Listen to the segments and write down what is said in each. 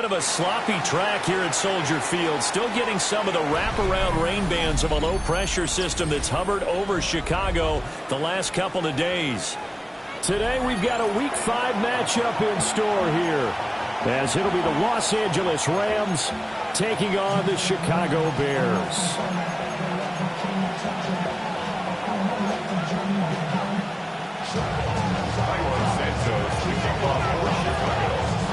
bit of a sloppy track here at Soldier Field. Still getting some of the wraparound rain bands of a low-pressure system that's hovered over Chicago the last couple of days. Today we've got a Week 5 matchup in store here, as it'll be the Los Angeles Rams taking on the Chicago Bears.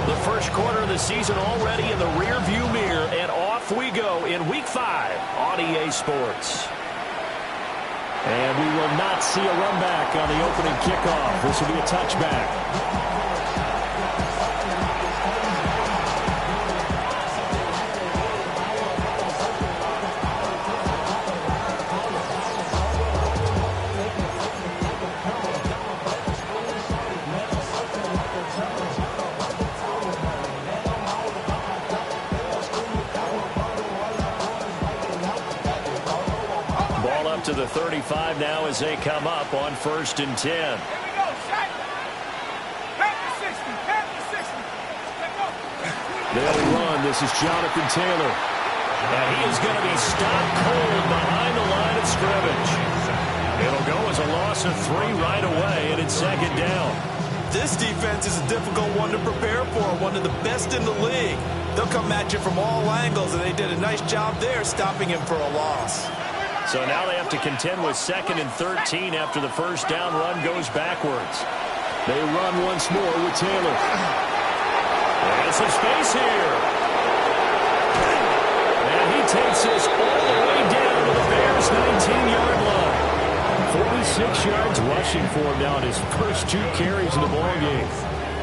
The first quarter of the season already in the rear-view mirror, and off we go in Week 5 on EA Sports. And we will not see a run back on the opening kickoff. This will be a touchback. To the 35 now as they come up on 1st and 10. They'll run. This is Jonathan Taylor. And he is going to be stopped cold behind the line of scrimmage. It'll go as a loss of 3 right away, and it's 2nd down. This defense is a difficult one to prepare for, one of the best in the league. They'll come at you from all angles, and they did a nice job there stopping him for a loss. So now they have to contend with 2nd and 13 after the first down run goes backwards. They run once more with Taylor. And some space here. And he takes this all the way down to the Bears' 19-yard line. 46 yards rushing for him now in his first 2 carries in the ballgame.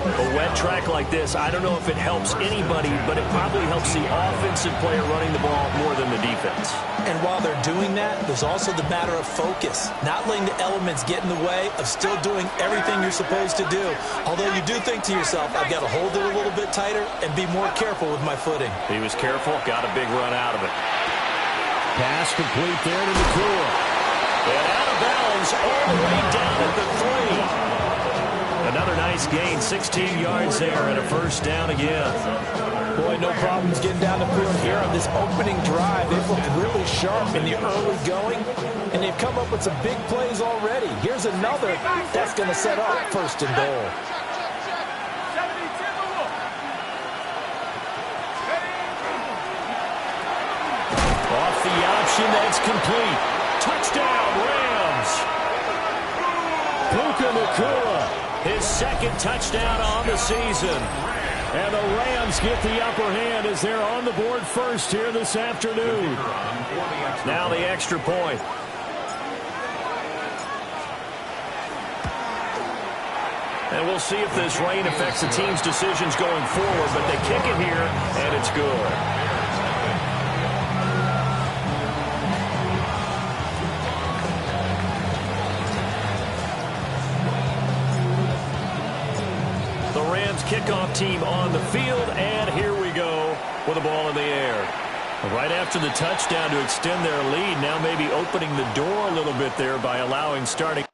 A wet track like this, I don't know if it helps anybody, but it probably helps the offensive player running the ball more than the defense. And while they're doing that, there's also the matter of focus. Not letting the elements get in the way of still doing everything you're supposed to do. Although you do think to yourself, I've got to hold it a little bit tighter and be more careful with my footing. He was careful, got a big run out of it. Pass complete there to McCool. And out of bounds all the way down at the 3. Another nice gain, 16 yards there, and a first down again. Boy, no problems getting down the field here on this opening drive. They've looked really sharp in the early going, and they've come up with some big plays already. Here's another that's going to set up 1st and goal. Off the option, that's complete. Touchdown, Rams. Puka Nacua. His 2nd touchdown on the season. And the Rams get the upper hand as they're on the board first here this afternoon. Now the extra point. And we'll see if this rain affects the team's decisions going forward, but they kick it here, and it's good. Kickoff team on the field, and here we go with the ball in the air. Right after the touchdown to extend their lead, now maybe opening the door a little bit there by allowing starting.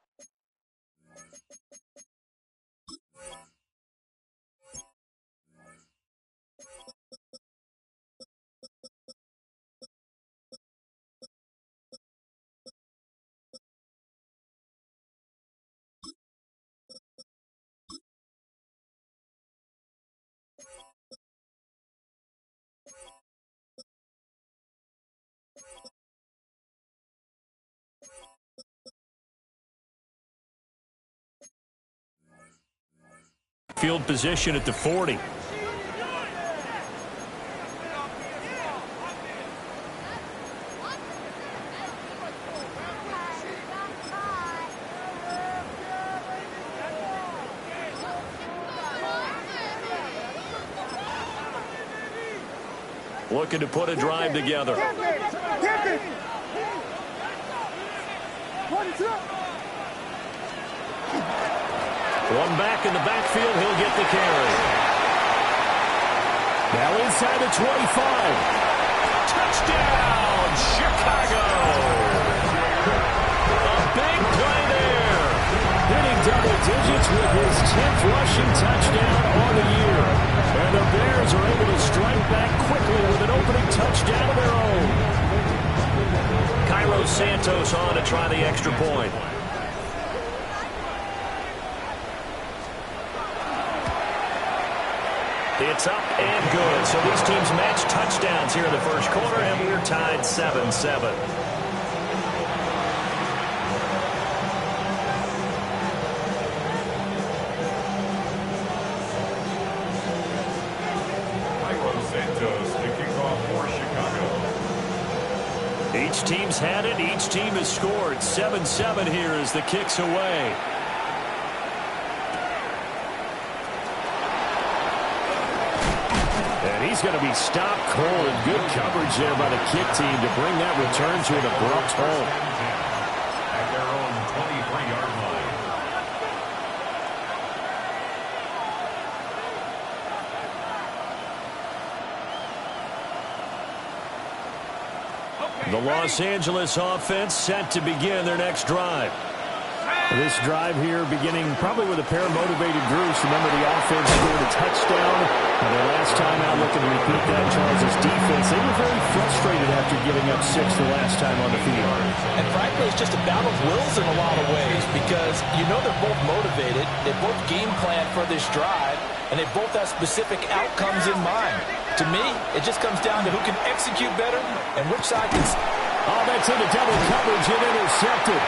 Field position at the 40. Looking to put a drive together. One back in the backfield, he'll get the carry. Now inside the 25. Touchdown, Chicago! A big play there. Hitting double digits with his 10th rushing touchdown on the year. And the Bears are able to strike back quickly with an opening touchdown of their own. Cairo Santos on to try the extra point. It's up and good. So these teams match touchdowns here in the first quarter, and we're tied 7-7. Each team's had it. Each team has scored. 7-7 here as the kick's away. And he's going to be stopped cold. Good coverage there by the kick team to bring that return to an abrupt halt. At their own 23-yard line. The Los Angeles offense set to begin their next drive. This drive here beginning probably with a pair of motivated groups. Remember, the offense scored a touchdown. Their last time out looking to repeat that, Charles' defense. They were very frustrated after giving up 6 the last time on the field. And frankly, it's just a battle of wills in a lot of ways because you know they're both motivated. They both game plan for this drive, and they both have specific outcomes in mind. To me, it just comes down to who can execute better and which side can... Oh, that's into double coverage and intercepted.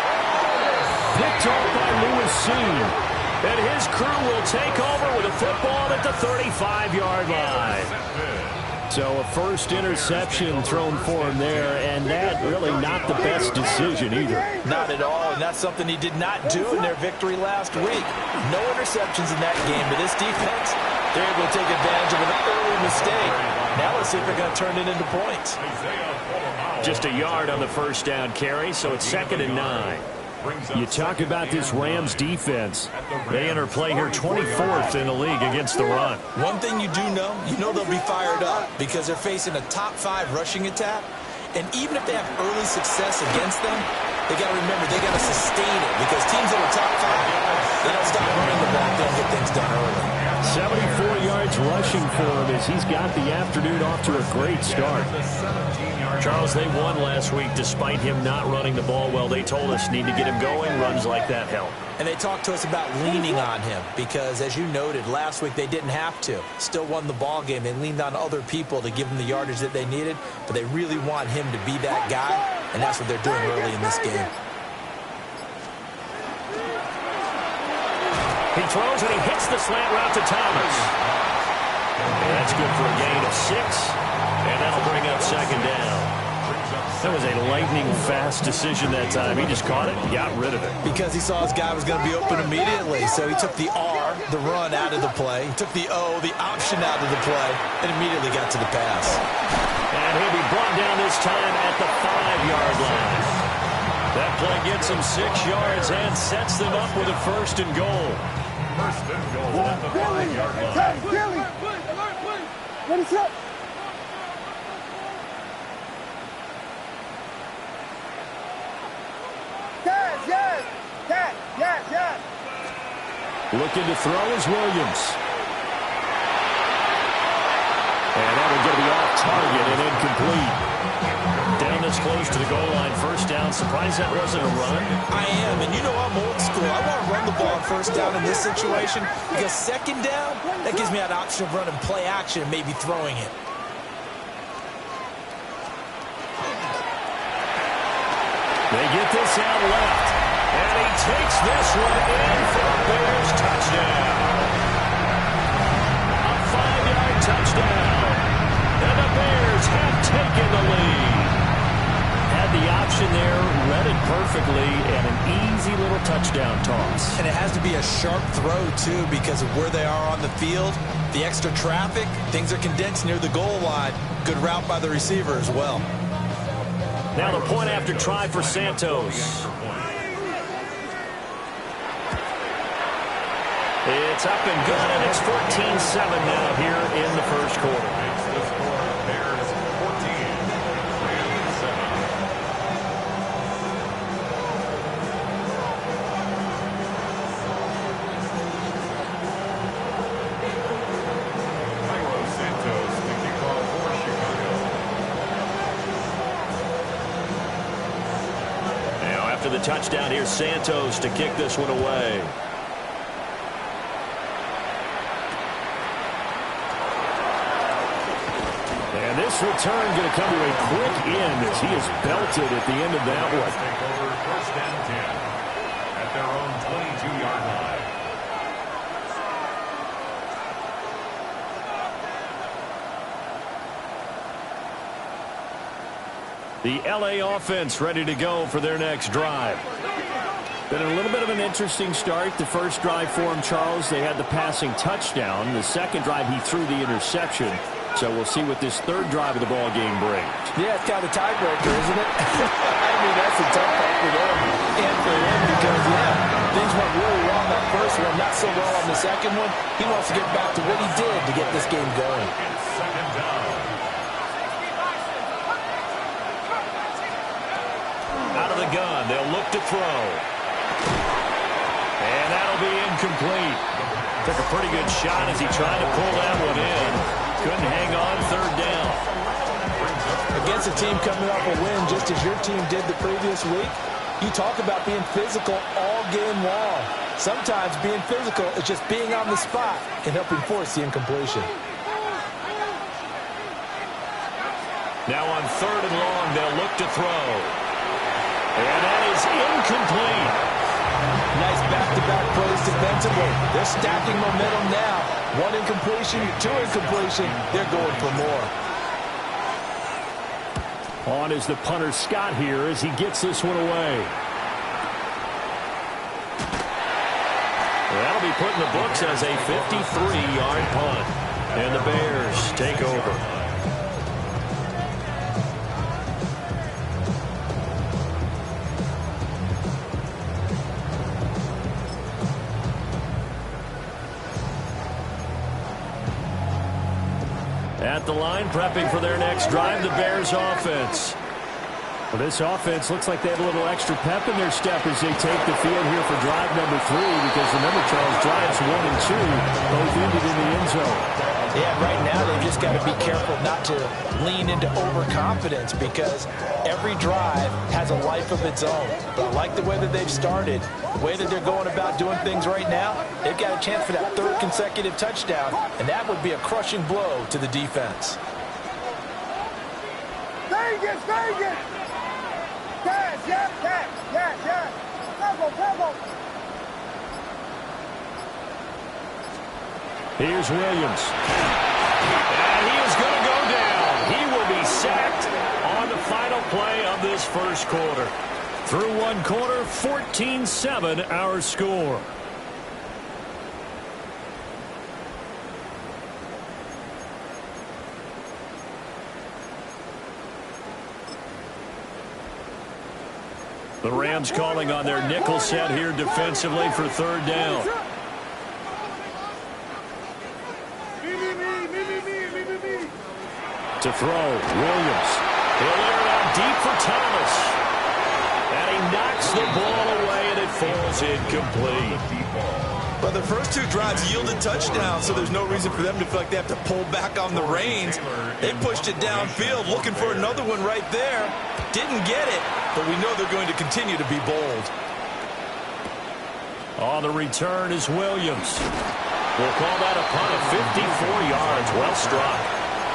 Picked off by Lewis Seen. And his crew will take over with a football at the 35-yard line. So a first interception thrown for him there, and that really not the best decision either. Not at all, and that's something he did not do in their victory last week. No interceptions in that game, but this defense, they're able to take advantage of an early mistake. Now let's see if they're going to turn it into points. Just a yard on the first down carry, so it's 2nd and 9. You talk about this Rams defense. They enter play here 24th in the league against the run. One thing you know they'll be fired up because they're facing a top 5 rushing attack. And even if they have early success against them, they got to remember they got to sustain it because teams that are top 5, they don't stop running the ball. They don't get things done early. 74 yards rushing for him as he's got the afternoon off to a great start. Charles, they won last week despite him not running the ball well. They told us need to get him going. Runs like that help. And they talked to us about leaning on him because, as you noted, last week they didn't have to. Still won the ball game. They leaned on other people to give them the yardage that they needed, but they really want him to be that guy, and that's what they're doing early in this game. He throws and he hits the slant route to Thomas. And that's good for a gain of 6, and that'll bring up 2nd down. That was a lightning-fast decision that time. He just caught it and got rid of it. Because he saw his guy was going to be open immediately, so he took the R, the run, out of the play. He took the O, the option, out of the play, and immediately got to the pass. And he'll be brought down this time at the 5-yard line. That play gets him 6 yards and sets them up with a 1st and goal. First and goal at the 5-yard line. Ready, set. Yes. Looking to throw is Williams. And that will get me off target and incomplete. Down this close to the goal line, 1st down. Surprised that wasn't a run? I am, and you know I'm old school. I want to run the ball on 1st down in this situation because 2nd down, that gives me that option of running play action and maybe throwing it. They get this out left. And he takes this one in for a Bears touchdown. A 5-yard touchdown. And the Bears have taken the lead. Had the option there, read it perfectly, and an easy little touchdown toss. And it has to be a sharp throw, too, because of where they are on the field. The extra traffic, things are condensed near the goal line. Good route by the receiver as well. Now the point after try for Santos. It's up and good, and it's 14-7 now here in the first quarter. The score, Bears 14, Rams 7. after the touchdown. Here's Santos to kick this one away. And this return going to come to a quick end as he is belted at the end of that one. Take over first and 10 at their own 22-yard line. The L.A. offense ready to go for their next drive. Been a little bit of an interesting start. The first drive for him, Charles, they had the passing touchdown. The second drive, he threw the interception. So we'll see what this third drive of the ball game brings. Yeah, it's kind of a tiebreaker, isn't it? I mean, that's a tough one for them and for him because, things went really well on that first one, not so well on the second one. He wants to get back to what he did to get this game going. Second down. Out of the gun, they'll look to throw. And that'll be incomplete. Took a pretty good shot as he tried to pull that one in. Couldn't hang on third down. Against a team coming off a win just as your team did the previous week, you talk about being physical all game long. Sometimes being physical is just being on the spot and helping force the incompletion. Now on third and long, they'll look to throw. And that is incomplete. Nice back-to-back plays defensively. They're stacking momentum now. One incompletion, two incompletion. They're going for more. On is the punter Scott here as he gets this one away. That'll be put in the books as a 53-yard punt. And the Bears take over. At the line, prepping for their next drive, the Bears offense. Well, this offense looks like they have a little extra pep in their step as they take the field here for drive number 3 because remember, Charles, drives 1 and 2 both ended in the end zone. Yeah, right now they've just got to be careful not to lean into overconfidence because every drive has a life of its own. But I like the way that they've started, the way that they're going about doing things right now. They've got a chance for that third consecutive touchdown, and that would be a crushing blow to the defense. Vegas, Vegas! Cash, yeah. Go. Here's Williams. And he is going to go down. He will be sacked on the final play of this first quarter. Through one quarter, 14-7 our score. The Rams calling on their nickel set here defensively for third down. To throw, Williams. He'll air it out deep for Thomas. And he knocks the ball away, and it falls incomplete. But the first two drives yielded touchdowns, so there's no reason for them to feel like they have to pull back on the reins. They pushed it downfield, looking for another one right there. Didn't get it, but we know they're going to continue to be bold. On the return is Williams. We'll call that a punt of 54 yards. Well struck.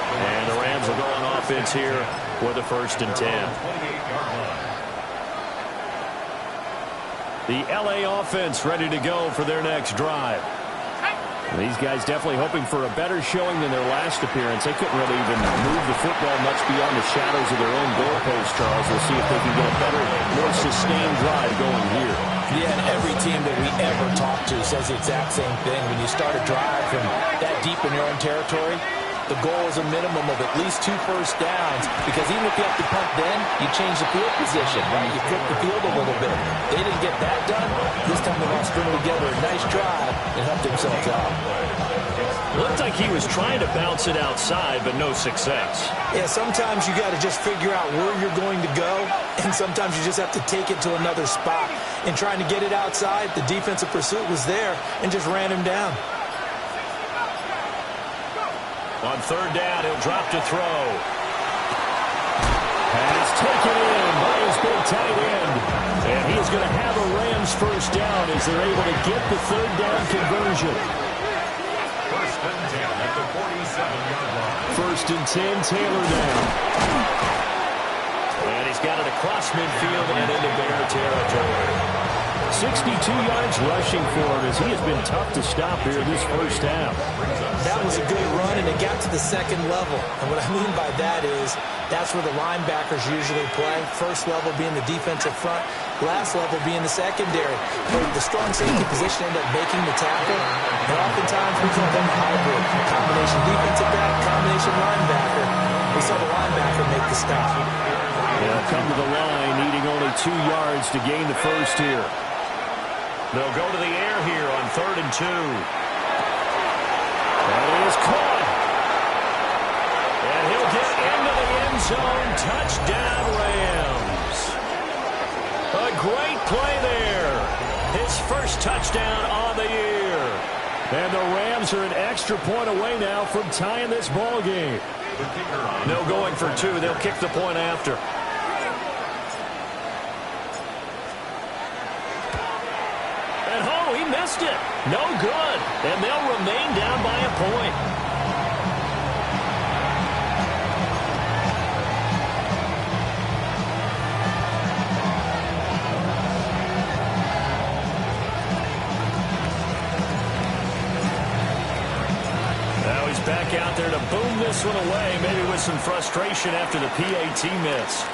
And the Rams will go on offense here for the first and 10. The L.A. offense ready to go for their next drive. These guys definitely hoping for a better showing than their last appearance. They couldn't really even move the football much beyond the shadows of their own goalpost, Charles. We'll see if they can get a better, more sustained drive going here. Yeah, and every team that we ever talk to says the exact same thing. When you start a drive from that deep in your own territory, the goal is a minimum of at least 2 first downs because even if you have to punt then, you change the field position, right? You flip the field a little bit. They didn't get that done. This time they're going to string together a nice drive and help themselves out. Looked like he was trying to bounce it outside, but no success. Yeah, sometimes you got to just figure out where you're going to go, and sometimes you just have to take it to another spot. And trying to get it outside, the defensive pursuit was there and just ran him down. On third down, he'll drop to throw. Pass taken in by his big tight end. And he is as they're able to get the third down conversion. First and 10 at the 47-yard line. First and 10, Taylor down. And he's got it across midfield and into Bear territory. 62 yards rushing for him as he has been tough to stop here this first half. That was a good run, and it got to the second level. And what I mean by that is that's where the linebackers usually play. First level being the defensive front, last level being the secondary. But the strong safety position ended up making the tackle, and oftentimes we call them a hybrid. Combination defensive back, combination linebacker. We saw the linebacker make the stop. They'll come to the line, needing only 2 yards to gain the first here. They'll go to the air here on 3rd and 2. That is caught. And he'll get into the end zone. Touchdown, Rams. A great play there. His first touchdown on the year. And the Rams are an extra point away now from tying this ball game. No going for 2. They'll kick the point after. He missed it. No good. And they'll remain down by a point. Now he's back out there to boom this one away, maybe with some frustration after the PAT miss.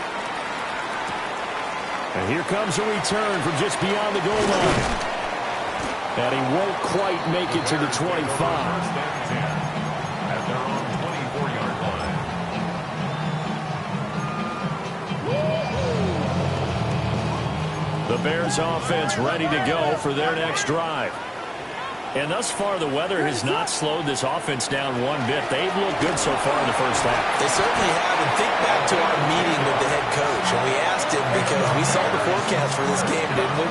And here comes a return from just beyond the goal line. And he won't quite make it to the 25. First and 10 at their own 24-yard line. The Bears offense ready to go for their next drive. And thus far, the weather has not slowed this offense down one bit. They've looked good so far in the first half. They certainly have. And think back to our meeting with the head coach. And we asked him because we saw the forecast for this game, didn't we?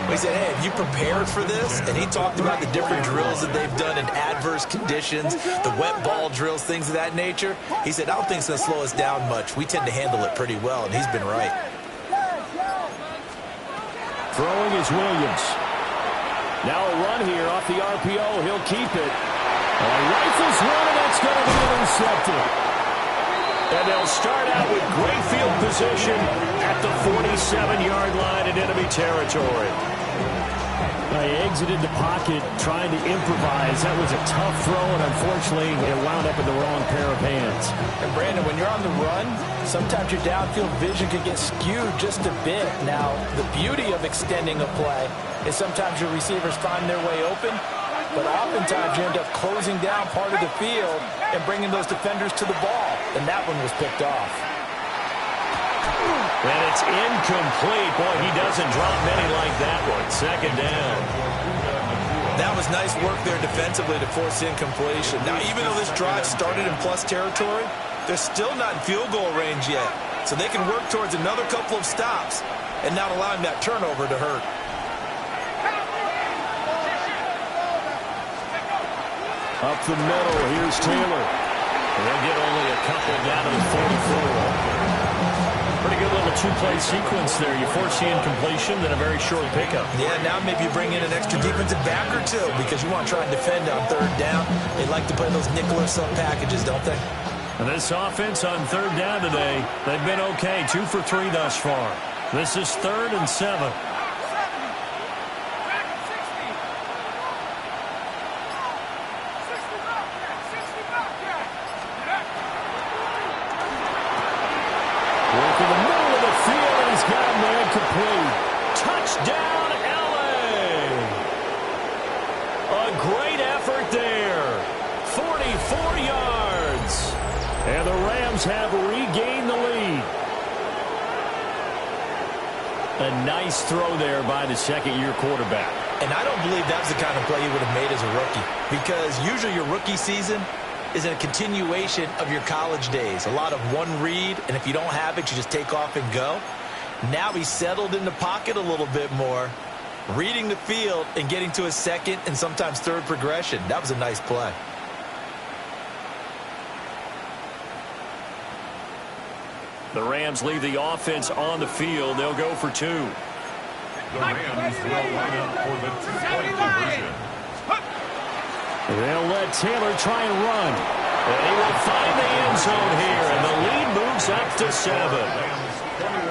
We said, hey, have you prepared for this? And he talked about the different drills that they've done in adverse conditions, the wet ball drills, things of that nature. He said, I don't think it's going to slow us down much. We tend to handle it pretty well, and he's been right. Throwing is Williams. Now a run here off the RPO. He'll keep it. Rifles one, and that's going to be intercepted. And they'll start out with great field position at the 47-yard line in enemy territory. They exited the pocket trying to improvise. That was a tough throw, and unfortunately, it wound up in the wrong pair of hands. And, Brandon, when you're on the run, sometimes your downfield vision can get skewed just a bit. Now, the beauty of extending a play is sometimes your receivers find their way open, but oftentimes you end up closing down part of the field and bringing those defenders to the ball. And that one was picked off. And it's incomplete. Boy, he doesn't drop many like that one. Second down. That was nice work there defensively to force incompletion. Now, even though this drive started in plus territory, they're still not in field goal range yet. So they can work towards another couple of stops and not allowing that turnover to hurt. Up the middle, here's Taylor. They'll get only a couple down to the 44. Pretty good little two-play sequence there. You force the incompletion, then a very short pickup. Yeah, now maybe you bring in an extra defensive back or two because you want to try and defend on third down. They like to play those nickel or sub packages, don't they? And this offense on third down today, they've been okay. 2 for 3 thus far. This is 3rd and 7. Work in the middle of the field, and he's got a man complete. Touchdown, L.A. A great effort there. 44 yards. And the Rams have regained the lead. A nice throw there by the second-year quarterback. And I don't believe that was the kind of play he would have made as a rookie, because usually your rookie season is a continuation of your college days. A lot of one read, and if you don't have it, you just take off and go. Now he's settled in the pocket a little bit more, reading the field and getting to his second and sometimes third progression. That was a nice play. The Rams leave the offense on the field. They'll go for 2. The Rams will line up for the two-point conversion. They'll let Taylor try and run. And he will find the end zone here, and the lead moves up to 7. Rams 21,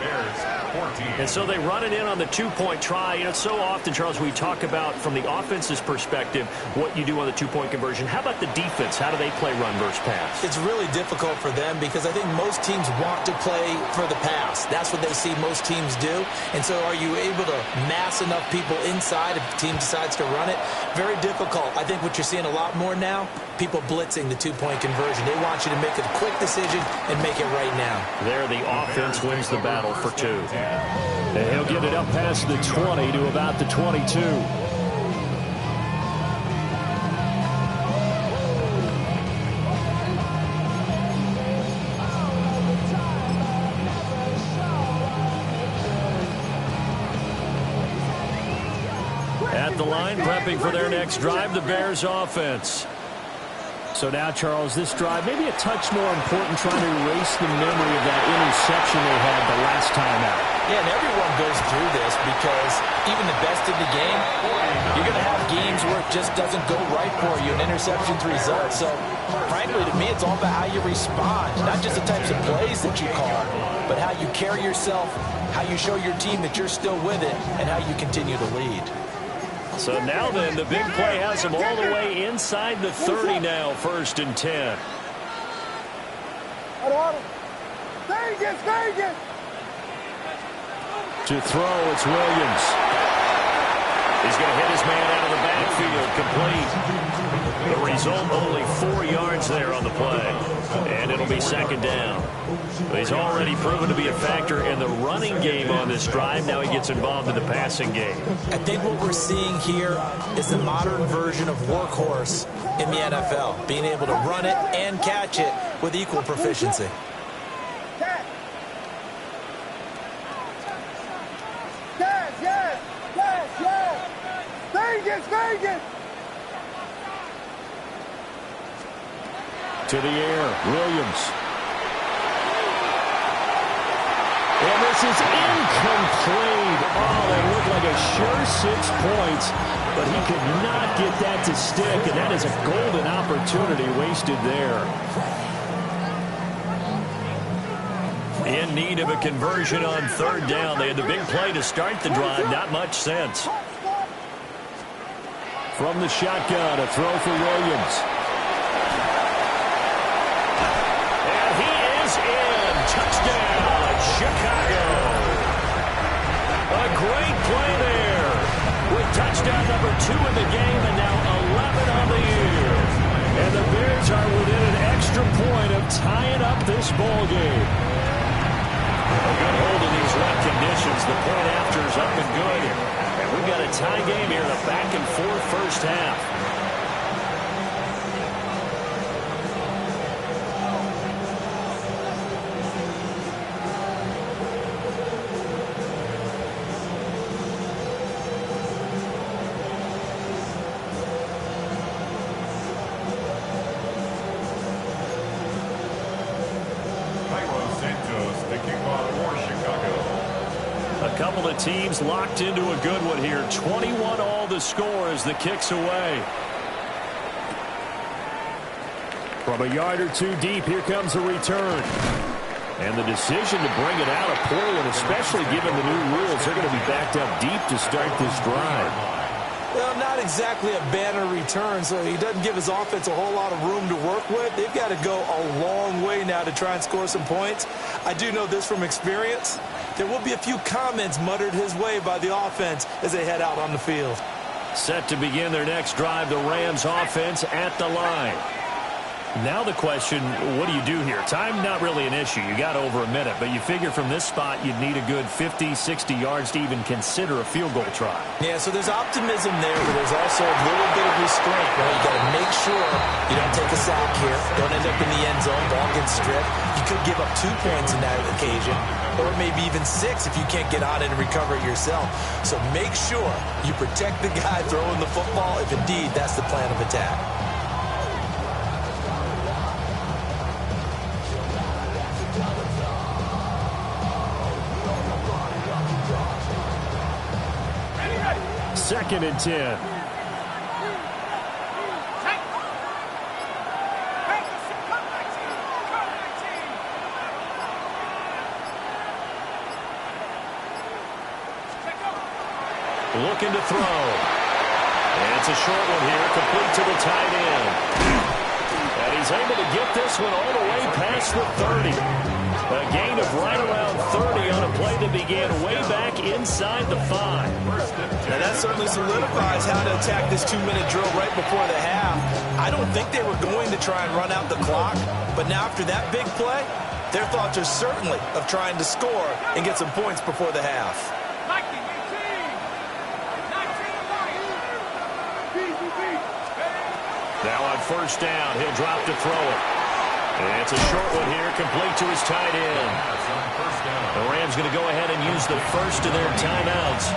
Bears 14. And so they run it in on the two-point try. You know, so often, Charles, we talk about from the offense's perspective what you do on the two-point conversion. How about the defense? How do they play run versus pass? It's really difficult for them because I think most teams want to play for the pass. That's what they see most teams do. And so are you able to mass enough people inside if the team decides to run it? Very difficult. I think what you're seeing a lot more now, people blitzing the two-point conversion. They want you to make a quick decision and make it right now. There, the offense wins the battle for 2. And he'll get it up past the 20 to about the 22. At the line, prepping for their next drive, the Bears offense. So now, Charles, this drive maybe a touch more important, trying to erase the memory of that interception they had the last time out. Yeah, and everyone goes through this because even the best in the game, you're going to have games where it just doesn't go right for you, and interceptions result. So, frankly, to me, it's all about how you respond, not just the types of plays that you call, but how you carry yourself, how you show your team that you're still with it, and how you continue to lead. So now then, the big play has him all the way inside the 30 now, 1st and 10. Vegas! To throw, it's Williams. He's going to hit his man out of the backfield, complete. The result, only 4 yards there on the play. And it'll be 2nd down. He's already proven to be a factor in the running game on this drive. Now he gets involved in the passing game. I think what we're seeing here is the modern version of workhorse in the NFL, being able to run it and catch it with equal proficiency. Vegas! To the air, Williams. And this is incomplete. Oh, that looked like a sure 6 points, but he could not get that to stick, and that is a golden opportunity wasted there. In need of a conversion on 3rd down. They had the big play to start the drive. Not much sense. From the shotgun, a throw for Williams. And he is in. Touchdown, Chicago. A great play there. With touchdown number 2 in the game and now 11 on the year. And the Bears are within an extra point of tying up this ball game. A good hold of these wet conditions. The point after is up and good. And we've got a tie game here in a back-and-forth first half. Couple of teams locked into a good one here. 21 all the score as the kick's away. From a yard or 2 deep, here comes a return. And the decision to bring it out of Portland, especially given the new rules, they're going to be backed up deep to start this drive. Well, not exactly a banner return, so he doesn't give his offense a whole lot of room to work with. They've got to go a long way now to try and score some points. I do know this from experience. There will be a few comments muttered his way by the offense as they head out on the field. Set to begin their next drive, the Rams offense at the line. Now the question, what do you do here? Time not really an issue. You got over a minute, but you figure from this spot you'd need a good 50, 60 yards to even consider a field goal try. Yeah, so there's optimism there, but there's also a little bit of restraint. Right? You got to make sure you don't take a sack here. Don't end up in the end zone. Ball gets stripped. You could give up 2 points in that occasion, or maybe even 6 if you can't get on it and recover it yourself. So make sure you protect the guy throwing the football if indeed that's the plan of attack. 2nd and 10. Looking to throw. And it's a short one here, complete to the tight end. And he's able to get this one all the way past the 30. A gain of right around 30 on a play that began way back inside the 5. Now that certainly solidifies how to attack this 2-minute drill right before the half. I don't think they were going to try and run out the clock, but now after that big play, their thoughts are certainly of trying to score and get some points before the half. Now on 1st down, he'll drop to throw it. And it's a short one here, complete to his tight end. The Rams going to go ahead and use the first of their timeouts,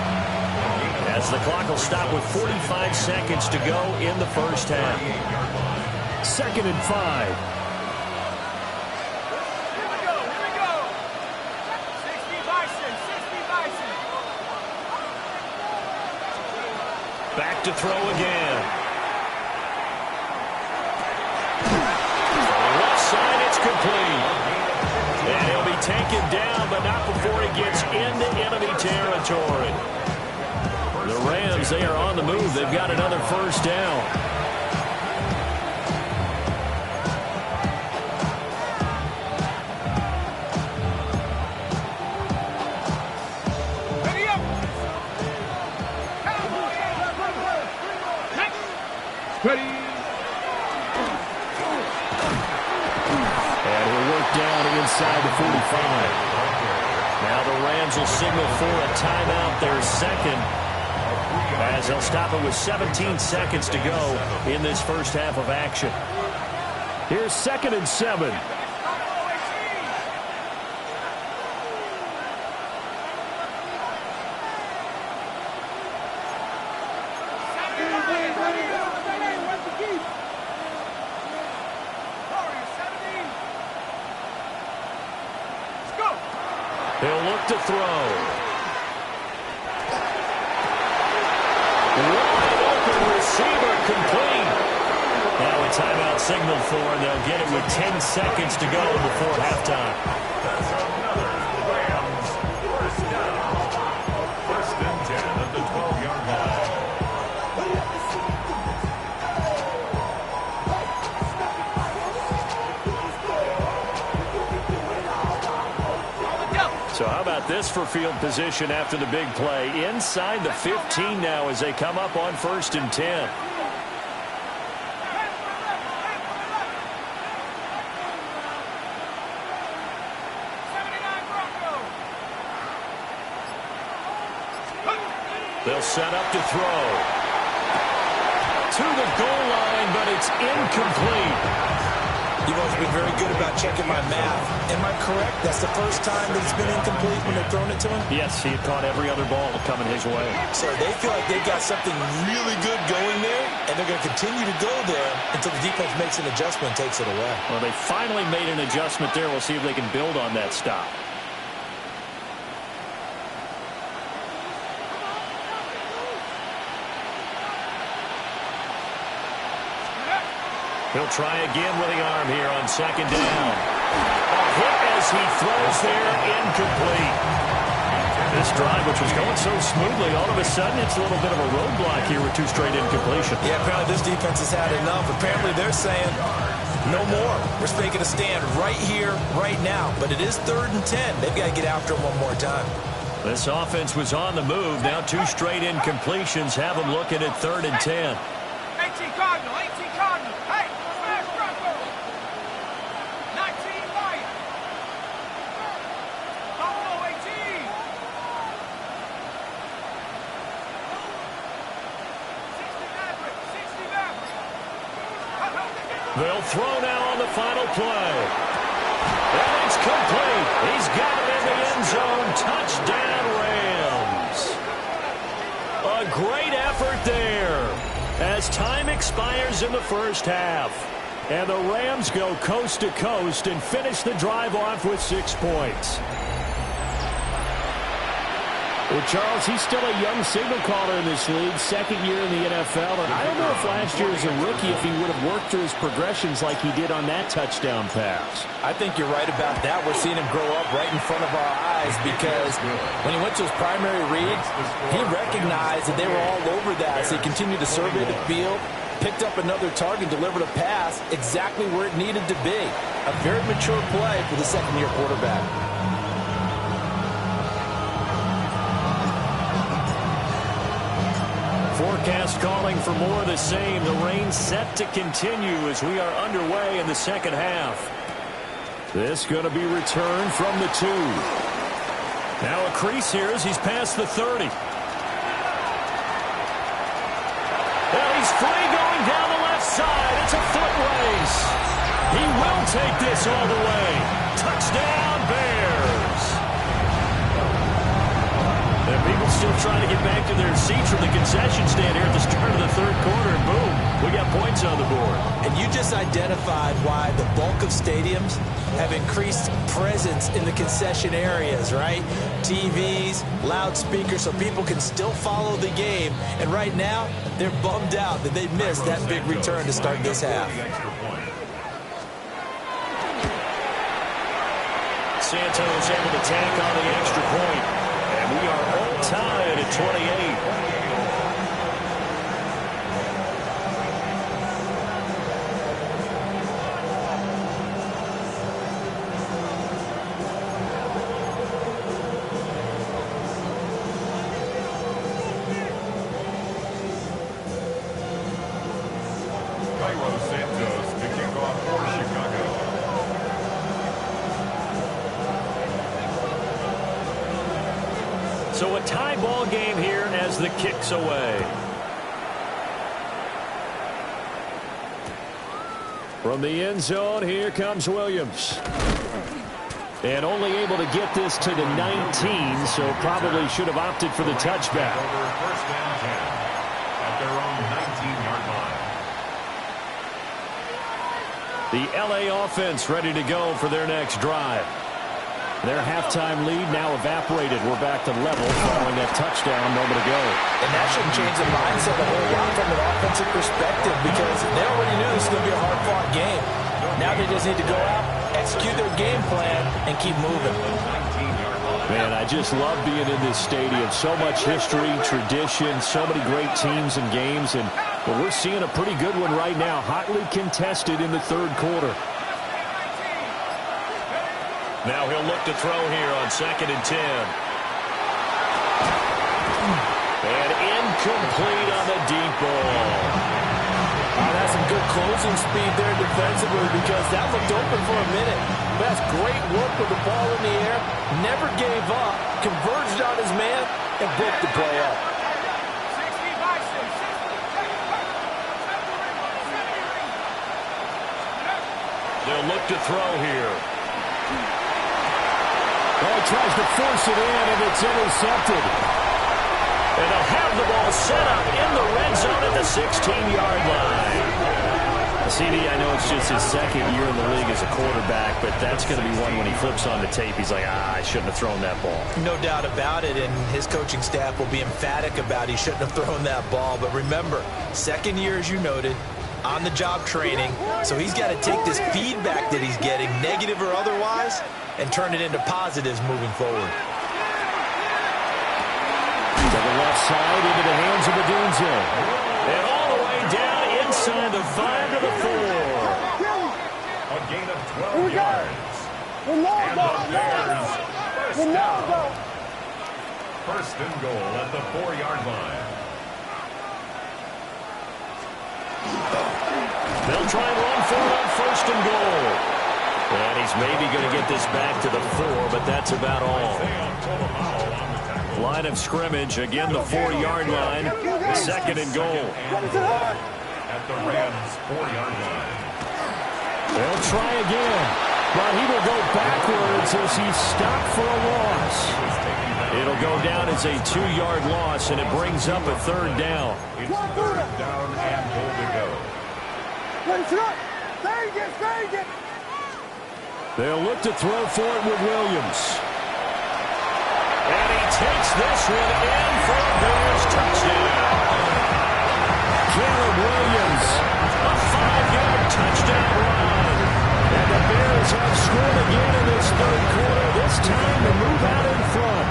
as the clock will stop with 45 seconds to go in the first half. 2nd and 5. Here we go. 60 Bison. Back to throw again. Complete. And he'll be taken down, but not before he gets into enemy territory. The Rams, they are on the move. They've got another 1st down. Ready up. Ready. Down inside the 45. Now the Rams will signal for a timeout, their 2nd, as they'll stop it with 17 seconds to go in this first half of action. Here's 2nd and 7. He'll look to throw. Wide open receiver, complete. Now a timeout signal for, and they'll get it with 10 seconds to go before halftime. Rams, 1st down. 1st and 10 at the 12-yard line. So how about this for field position after the big play? Inside the 15 now as they come up on 1st and 10. They'll set up to throw. To the goal line, but it's incomplete. You've always been very good about checking my math. Am I correct? That's the first time that it's been incomplete when they've thrown it to him? Yes, he had caught every other ball coming his way. So they feel like they've got something really good going there, and they're going to continue to go there until the defense makes an adjustment and takes it away. Well, they finally made an adjustment there. We'll see if they can build on that stop. He'll try again with the arm here on 2nd down. A hit as he throws there, incomplete. This drive, which was going so smoothly, all of a sudden it's a little bit of a roadblock here with 2 straight incompletions. Yeah, apparently this defense has had enough. Apparently they're saying, no more. We're making a stand right here, right now. But it is 3rd and 10. They've got to get after him one more time. This offense was on the move. Now 2 straight incompletions have them looking at 3rd and 10. 18 Cardinal. Hey, smash Bronco. 19 Lion. Buffalo 18. 60 Maverick. They'll throw now on the final play. And it's complete. He's got it in the end zone. Touchdown, Rams. A great effort there as time expires in the first half. And the Rams go coast to coast and finish the drive off with 6 points. Well, Charles, he's still a young signal caller in this league, second year in the NFL, and I don't know if last year as a rookie if he would have worked through his progressions like he did on that touchdown pass. I think you're right about that. We're seeing him grow up right in front of our eyes because when he went to his primary reads, he recognized that they were all over that, so he continued to survey the field, picked up another target, delivered a pass exactly where it needed to be. A very mature play for the second-year quarterback. Forecast calling for more of the same. The rain set to continue as we are underway in the second half. This going to be returned from the 2. Now a crease here as he's past the 30. Well, he's free going down the left side. It's a foot race. He will take this all the way. Touchdown, Bears. And people still trying to get back to their seats from the concession stand here at the start of the third quarter, and boom, we got points on the board. And you just identified why the bulk of stadiums have increased presence in the concession areas, right? TVs, loudspeakers, so people can still follow the game. And right now, they're bummed out that they missed that big return to start this half. Santos able to tack on the extra point. And we are all tied at 28. Santos to kick off for Chicago. So a tie ball game here as the kick's away. From the end zone, here comes Williams. And only able to get this to the 19, so probably should have opted for the touchback. Over first down 10 at their own 19-yard line. The LA offense ready to go for their next drive. Their halftime lead now evaporated. We're back to level following that touchdown a moment ago. And that shouldn't change the mindset a whole lot from an offensive perspective because they already knew this was going to be a hard-fought game. Now they just need to go out, execute their game plan, and keep moving. Man, I just love being in this stadium. So much history, tradition, so many great teams and games. And well, we're seeing a pretty good one right now, hotly contested in the third quarter. Now he'll look to throw here on 2nd and 10. And incomplete on the deep ball. That's some good closing speed there defensively because that looked open for a minute. That's great work with the ball in the air. Never gave up. Converged on his man and broke the play up. They'll look to throw here. Well, he tries to force it in, and it's intercepted. And they'll have the ball set up in the red zone at the 16-yard line. CD, I know it's just his second year in the league as a quarterback, but that's going to be one when he flips on the tape. He's like, I shouldn't have thrown that ball. No doubt about it, and his coaching staff will be emphatic about he shouldn't have thrown that ball. But remember, second year, as you noted, on-the-job training, so he's got to take this feedback that he's getting, negative or otherwise, and turn it into positives moving forward. To the left side, into the hands of Odunze. And all the way down inside the 5 to the 4. A gain of 12 yards. And the Bears first down. First and goal at the 4-yard line. They'll try and run for it on 1st and goal. And he's maybe going to get this back to the 4, but that's about all. Line of scrimmage, again the 4-yard line, 2nd and goal. At the Rams' 4-yard line. They'll try again, but he will go backwards as he's stopped for a loss. It'll go down as a 2-yard loss, and it brings up a 3rd down. It's 3rd down and goal to go. They'll look to throw for it with Williams. And he takes this this one in for a Bears touchdown. Caleb Williams, a 5-yard touchdown run. And the Bears have scored again in this third quarter, this time to move out in front.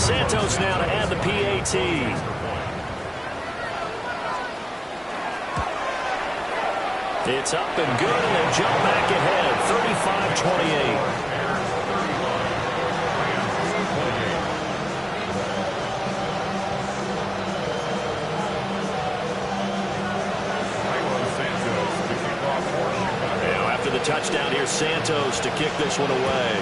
Santos now to add the PAT. It's up and good, and they jump back ahead, 35-28. After the touchdown, here's Santos to kick this one away.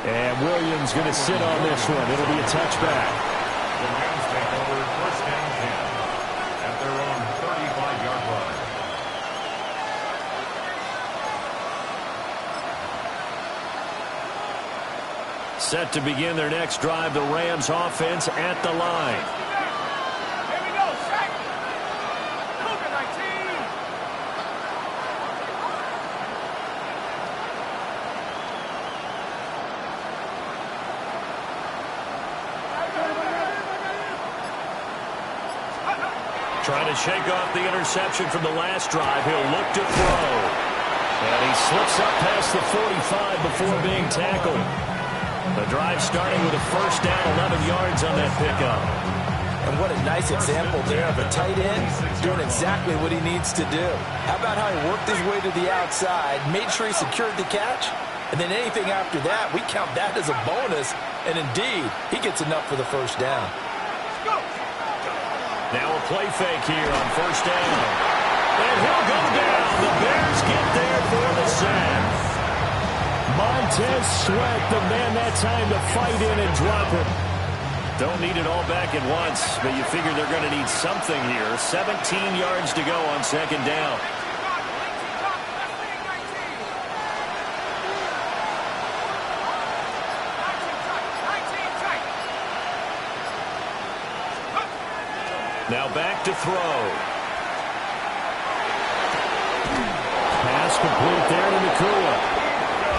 And Williams going to sit on this one. It'll be a touchback. The Rams take over first down 10 at their own 35-yard line. Set to begin their next drive, the Rams offense at the line. Here we go, Shaq. Cougar 19. Trying to shake off the interception from the last drive. He'll look to throw. And he slips up past the 45 before being tackled. The drive starting with a first down, 11 yards on that pickup. And what a nice example there of a tight end doing exactly what he needs to do. How about how he worked his way to the outside, made sure he secured the catch, and then anything after that, we count that as a bonus. And indeed, he gets enough for the first down. Now a play fake here on first down. And he'll go down. The Bears get there for the sack. Montez Sweat, the man that time to fight in and drop it. Don't need it all back at once, but you figure they're going to need something here. 17 yards to go on second down. Now back to throw. Pass complete there to Nakua.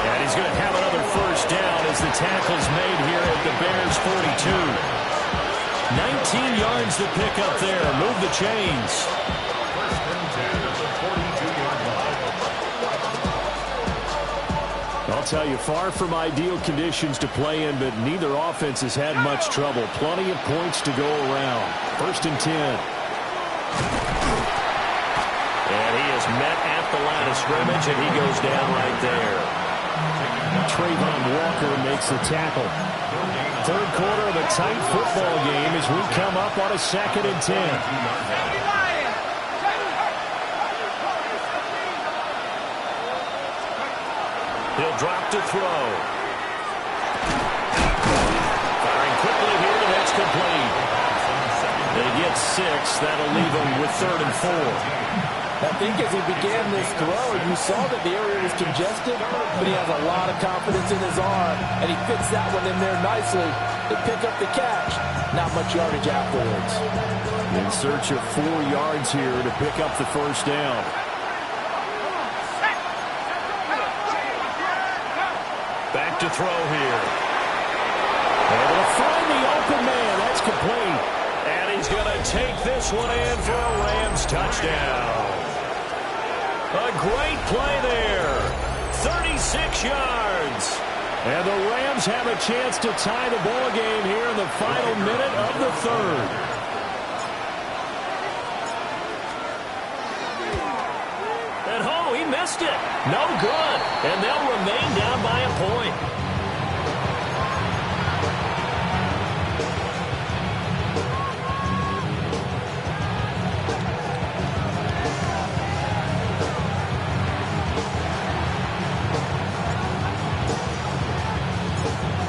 And he's going to have another first down as the tackle's made here at the Bears 42. 19 yards to pick up there. Move the chains. First and 10 at the 42-yard line. I'll tell you, far from ideal conditions to play in, but neither offense has had much trouble. Plenty of points to go around. First and 10. And he is met at the line of scrimmage, and he goes down right there. Trayvon Walker makes the tackle. Third quarter of a tight football game as we come up on a second and 10. He'll drop to throw. Firing quickly here, and that's complete. They get 6. That'll leave them with 3rd and 4. I think as he began this throw, you saw that the area was congested, but he has a lot of confidence in his arm, and he fits that one in there nicely to pick up the catch. Not much yardage afterwards. In search of 4 yards here to pick up the first down. Back to throw here. Able to find the open man. That's complete. And he's going to take this one in for a Rams touchdown. A great play there. 36 yards. And the Rams have a chance to tie the ball game here in the final minute of the third. At home, he missed it. No good. And they'll remain down by a point.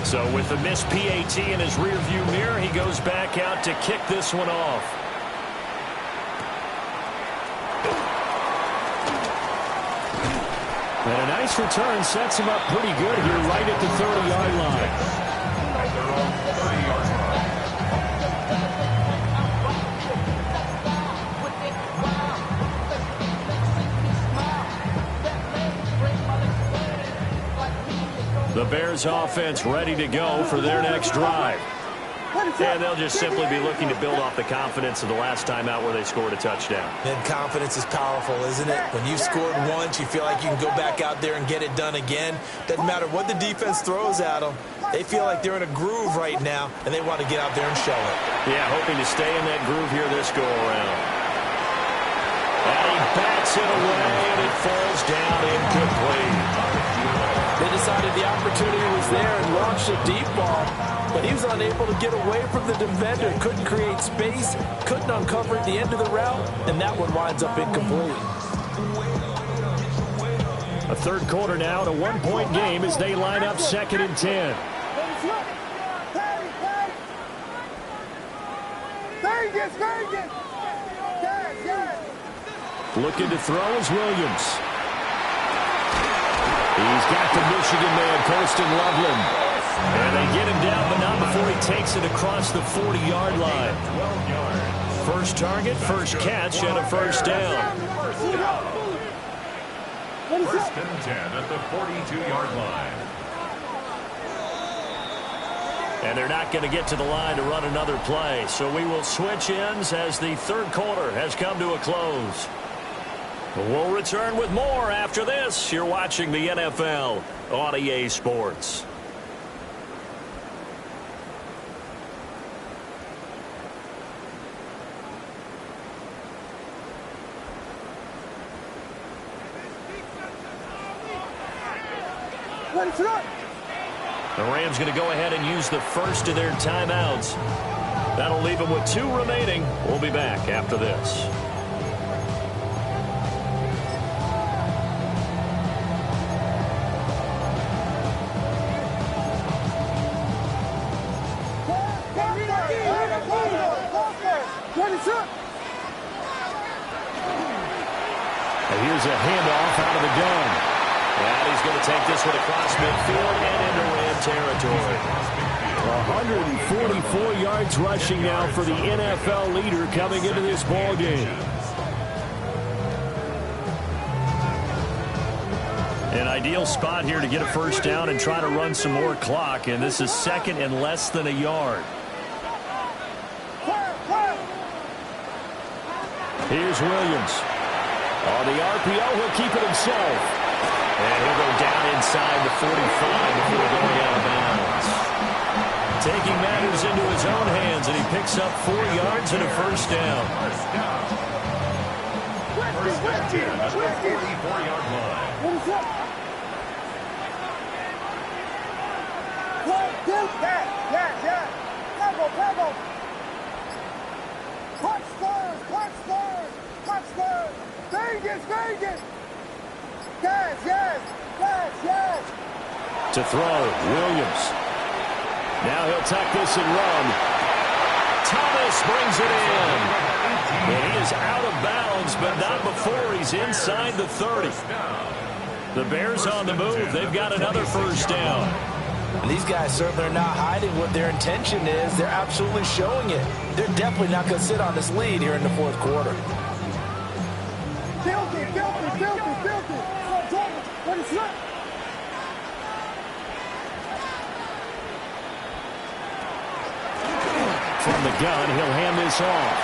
So with the missed PAT in his rearview mirror, he goes back out to kick this one off. And a nice return sets him up pretty good here right at the 30-yard line. At their own 30-yard line. The Bears offense ready to go for their next drive. And they'll just simply be looking to build off the confidence of the last time out where they scored a touchdown. And confidence is powerful, isn't it? When you've scored once, you feel like you can go back out there and get it done again. Doesn't matter what the defense throws at them. They feel like they're in a groove right now, and they want to get out there and show it. Yeah, hoping to stay in that groove here this go-around. And he bats it away, and it falls down incomplete. They decided the opportunity was there and launched a deep ball, but he was unable to get away from the defender. Couldn't create space, couldn't uncover at the end of the route, and that one winds up incomplete. A third quarter now, and a one-point game as they line up 2nd and 10. Looking to throw is Williams. He's got the Michigan man, Colston Loveland. And they get him down, but not before he takes it across the 40-yard line. First target, first catch, and a first down. 1st and 10 at the 42-yard line. And they're not going to get to the line to run another play. So we will switch ends as the third quarter has come to a close. We'll return with more after this. You're watching the NFL on EA Sports. The Rams going to go ahead and use the first of their timeouts. That'll leave them with 2 remaining. We'll be back after this. And here's a handoff out of the gun. And he's going to take this one across midfield and into Ram territory. 144 yards rushing now for the NFL leader coming into this ball game. An ideal spot here to get a first down and try to run some more clock. And this is 2nd and less than a yard. Here's Williams. On the RPO, he'll keep it himself. And he'll go down inside the 45 before going out of bounds. Taking matters into his own hands, and he picks up 4 yards and a first down. 1st and 10 at the 44-yard line. To throw, Williams. Now he'll tuck this and run. Thomas brings it in. And he is out of bounds, but not before he's inside the 30. The Bears on the move. They've got another first down. And these guys certainly are not hiding what their intention is. They're absolutely showing it. They're definitely not going to sit on this lead here in the fourth quarter. From the gun, he'll hand this off.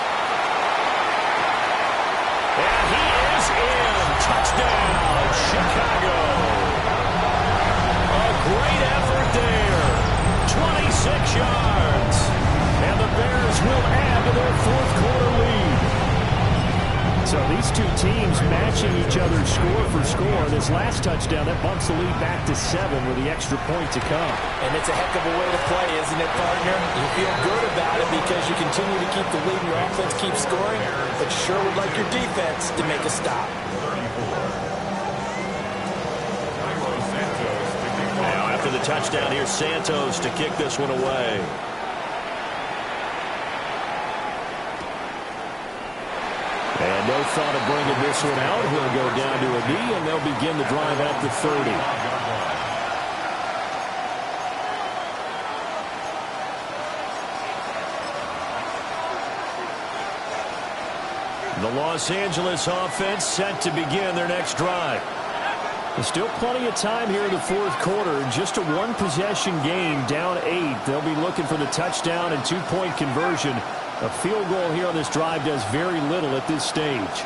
And he is in. Touchdown, Chicago. A great effort there. 26 yards. And the Bears will add to their fourth quarter lead. So these two teams matching each other score for score. This last touchdown, that bumps the lead back to 7 with the extra point to come. And it's a heck of a way to play, isn't it, partner? You feel good about it because you continue to keep the lead and your offense keeps scoring, but you sure would like your defense to make a stop. Now after the touchdown, here's Santos to kick this one away. And no thought of bringing this one out. He'll go down to a knee, and they'll begin the drive at the 30. The Los Angeles offense set to begin their next drive. There's still plenty of time here in the fourth quarter. Just a one-possession game, down 8. They'll be looking for the touchdown and two-point conversion. A field goal here on this drive does very little at this stage.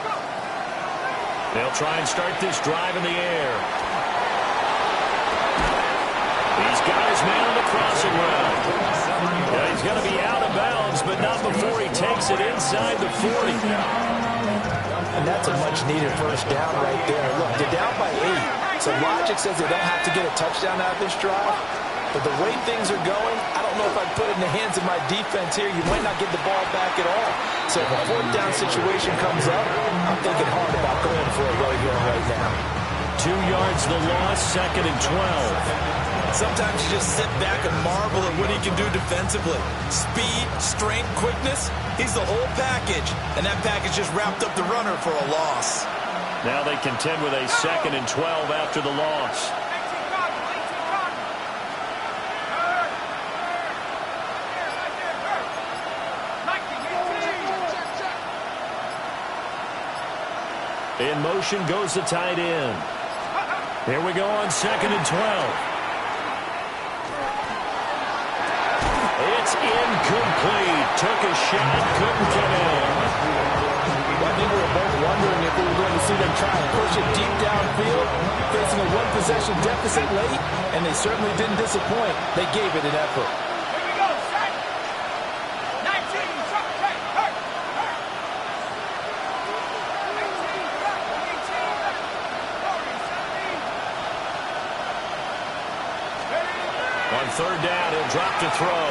They'll try and start this drive in the air. He's got his man on the crossing route. Yeah, he's going to be out of bounds, but not before he takes it inside the 40. And that's a much-needed first down right there. Look, they're down by 8. So logic says they don't have to get a touchdown out of this drive. But the way things are going, I don't know if I'd put it in the hands of my defense here. You might not get the ball back at all. So if a fourth down situation comes up, I'm thinking hard about going for it right here and right now. 2 yards the loss, 2nd and 12. Sometimes you just sit back and marvel at what he can do defensively. Speed, strength, quickness, he's the whole package. And that package just wrapped up the runner for a loss. Now they contend with a 2nd and 12 after the loss. In motion goes the tight end. Here we go on 2nd and 12. It's incomplete. Took a shot, couldn't get in. I think we were both wondering if we were going to see them try and push it deep downfield, facing a one-possession deficit late, and they certainly didn't disappoint. They gave it an effort. Here we go, set. 19, shot, right, hurt, hurt. 18, shot, 18, 40, 70. On 3rd down, he'll drop to throw.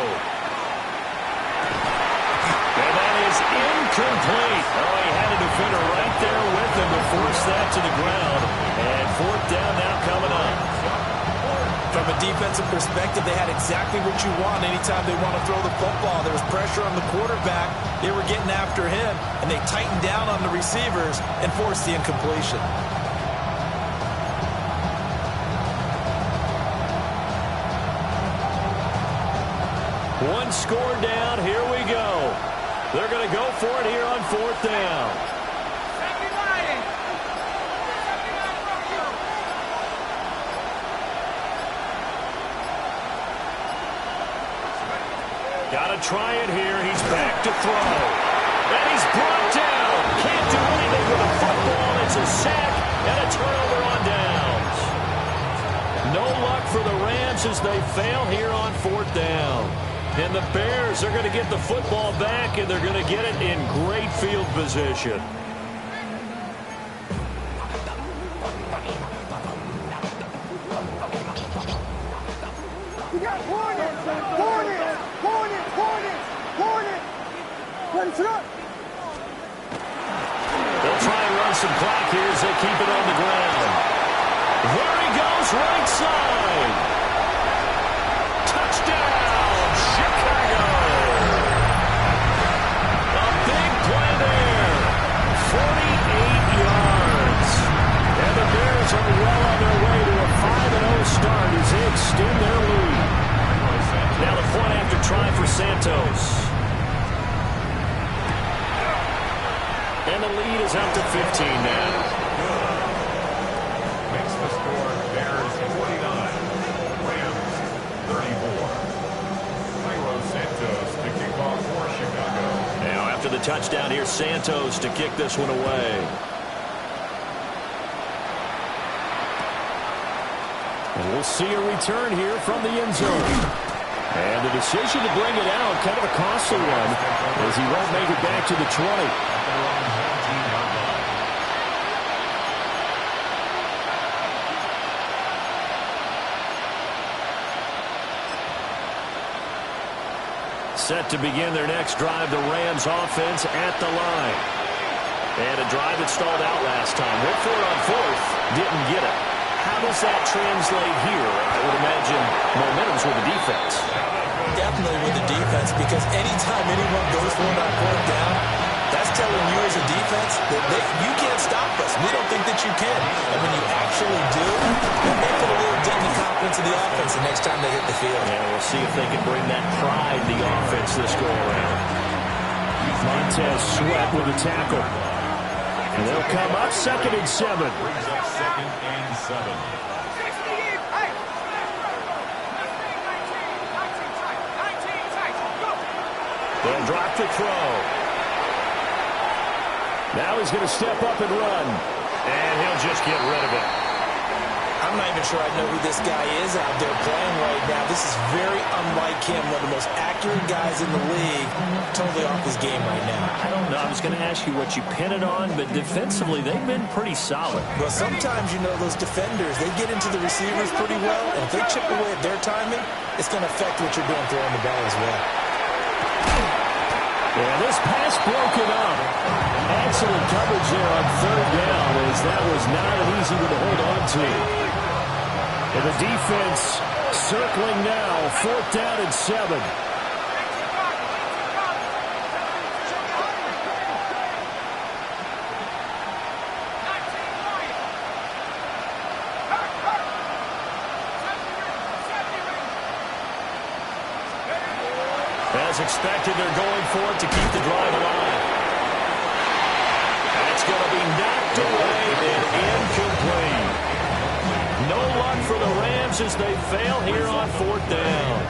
And that is incomplete. Oh, he had a defender right there with him to force that to the ground. And 4th down now coming up. From a defensive perspective, they had exactly what you want anytime they want to throw the football. There was pressure on the quarterback. They were getting after him, and they tightened down on the receivers and forced the incompletion. One score down. Here we go. They're going to go for it here on 4th down. Got to try it here. He's back to throw. And he's brought down. Can't do anything with the football. It's a sack and a turnover on downs. No luck for the Rams as they fail here on 4th down. And the Bears are going to get the football back, and they're going to get it in great field position. You got Hornets. Run it up. They'll try and run some clock here as they keep it on the ground. There he goes, right side. Touchdown, Chicago. A big play there. 48 yards. And the Bears are well on their way to a 5-0 start as they extend their lead. Now the point after try for Santos. And the lead is up to 15 now. Makes the score Bears 49, Rams 34. Cairo Santos to kick off for Chicago. Now after the touchdown, here's Santos to kick this one away. And we'll see a return here from the end zone. And the decision to bring it out, kind of a costly one, as he won't make it back to the 20. Set to begin their next drive, the Rams offense at the line. And a drive that stalled out last time. Went for it on 4th, didn't get it. How does that translate here? I would imagine momentum's with the defense. Definitely with the defense, because anytime anyone goes for it on 4th down, that's telling you as a defense that you can't stop us. We don't think that you can. And when you actually do, that may put a little dent in the confidence of the offense the next time they hit the field. Yeah, we'll see if they can bring that pride in the offense this go-around. Montez Sweat with a tackle. And they'll come up 2nd and 7. Brings up 2nd and 7. They'll drop the throw. Now he's going to step up and run. And he'll just get rid of it. I'm not even sure I know who this guy is out there playing right now. This is very unlike him, one of the most accurate guys in the league. Totally off his game right now. I don't know. I was going to ask you what you pin it on, but defensively, they've been pretty solid. Well, sometimes, you know, those defenders, they get into the receivers pretty well, and if they chip away at their timing, it's going to affect what you're doing throwing the ball as well. Yeah, this pass broken up. Excellent coverage there on 3rd down, as that was not an easy one to hold on to. And the defense circling now, 4th down and 7. As expected, they're going for it to keep the drive alive. That's going to be knocked away and incomplete. No luck for the Rams as they fail here on 4th down.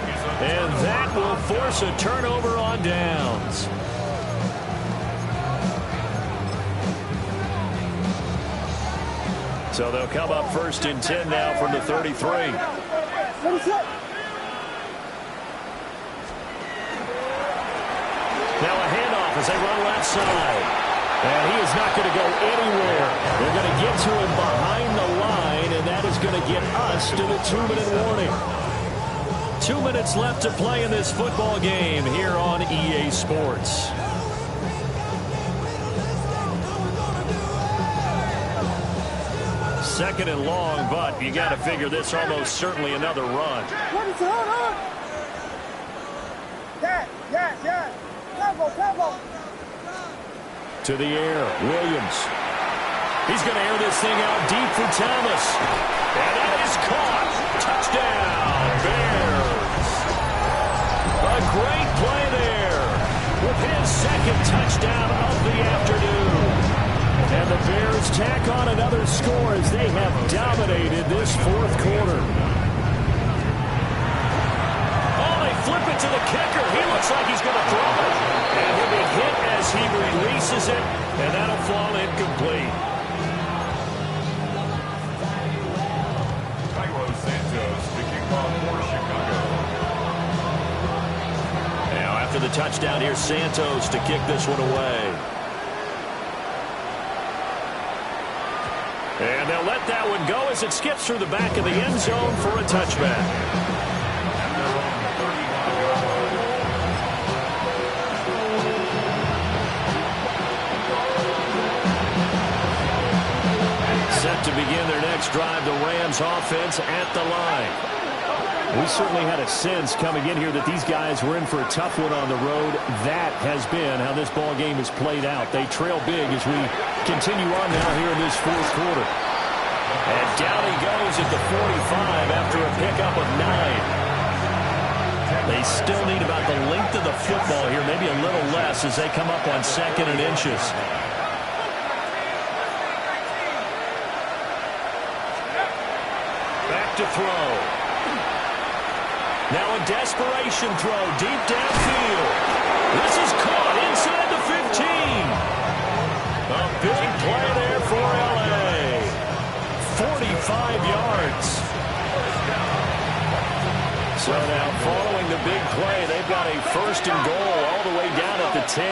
And that will force a turnover on downs. So they'll come up 1st and 10 now from the 33. Now a handoff as they run left side. And he is not going to go anywhere. They're going to get to him behind the line, and that is going to get us to the 2-minute warning. 2 minutes left to play in this football game here on EA Sports. Second and long, but you got to figure this almost certainly another run. To the air, Williams. He's going to air this thing out deep for Thomas. And that is caught. Touchdown, Bears. A great play there with his 2nd touchdown of the afternoon. And the Bears tack on another score as they have dominated this 4th quarter. Oh, they flip it to the kicker. He looks like he's going to throw it. And he'll be hit as he releases it, and that'll fall incomplete. Now after the touchdown, here's Santos to kick this one away. And they'll let that one go as it skips through the back of the end zone for a touchback. Set to begin their next drive, the Rams offense at the line. We certainly had a sense coming in here that these guys were in for a tough one on the road. That has been how this ball game has played out. They trail big as we continue on now here in this 4th quarter. And down he goes at the 45 after a pickup of 9. They still need about the length of the football here, maybe a little less as they come up on 2nd and inches. To throw. Now a desperation throw deep downfield. This is caught inside the 15. A big play there for LA. 45 yards. So now following the big play, they've got a 1st and goal all the way down at the 10.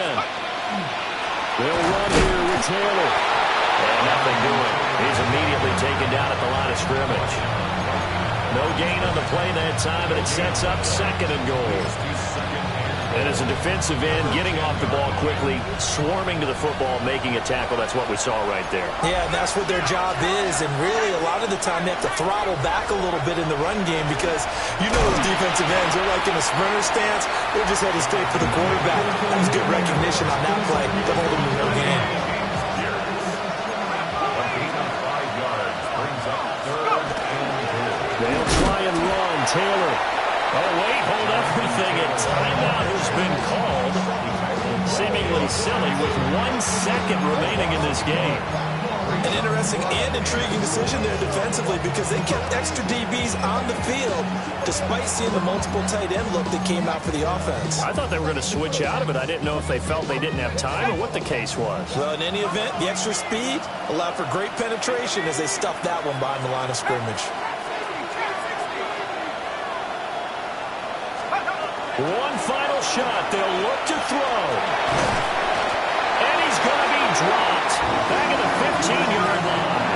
They'll run here with Taylor. And nothing doing. He's immediately taken down at the line of scrimmage. No gain on the play that time, and it sets up 2nd and goal. And as a defensive end, getting off the ball quickly, swarming to the football, making a tackle, that's what we saw right there. Yeah, and that's what their job is, and really a lot of the time they have to throttle back a little bit in the run game because you know those defensive ends, they're like in a sprinter stance. They're just headed straight for the quarterback. That was good recognition on that play to hold them to no gain. They'll try and run. Taylor. Oh, wait, hold everything. A timeout has been called. seemingly silly with 1 second remaining in this game. An interesting and intriguing decision there defensively because they kept extra DBs on the field despite seeing the multiple tight end look that came out for the offense. I thought they were going to switch out of it. I didn't know if they felt they didn't have time or what the case was. Well, in any event, the extra speed allowed for great penetration as they stuffed that one behind the line of scrimmage. One final shot. They'll look to throw. And he's going to be dropped back at the 15-yard line.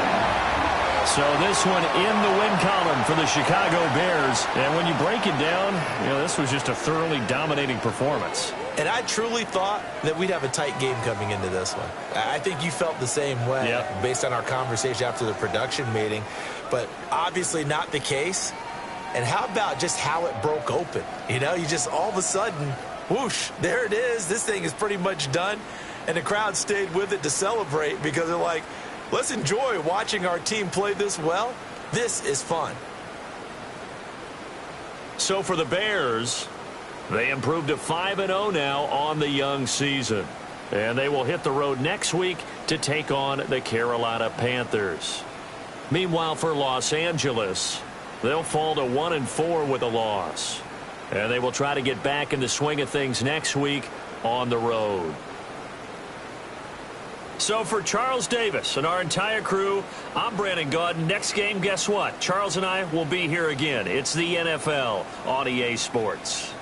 So this one in the win column for the Chicago Bears. And when you break it down, this was just a thoroughly dominating performance. And I truly thought that we'd have a tight game coming into this one. I think you felt the same way based on our conversation after the production meeting. But obviously not the case. And how about just how it broke open? You just all of a sudden, whoosh, there it is. This thing is pretty much done. And the crowd stayed with it to celebrate because they're like, let's enjoy watching our team play this well. This is fun. So for the Bears, they improved to 5-0 now on the young season. And they will hit the road next week to take on the Carolina Panthers. Meanwhile, for Los Angeles, they'll fall to 1-4 with a loss. And they will try to get back in the swing of things next week on the road. So for Charles Davis and our entire crew, I'm Brandon Gaudin. Next game, guess what? Charles and I will be here again. It's the NFL on EA Sports.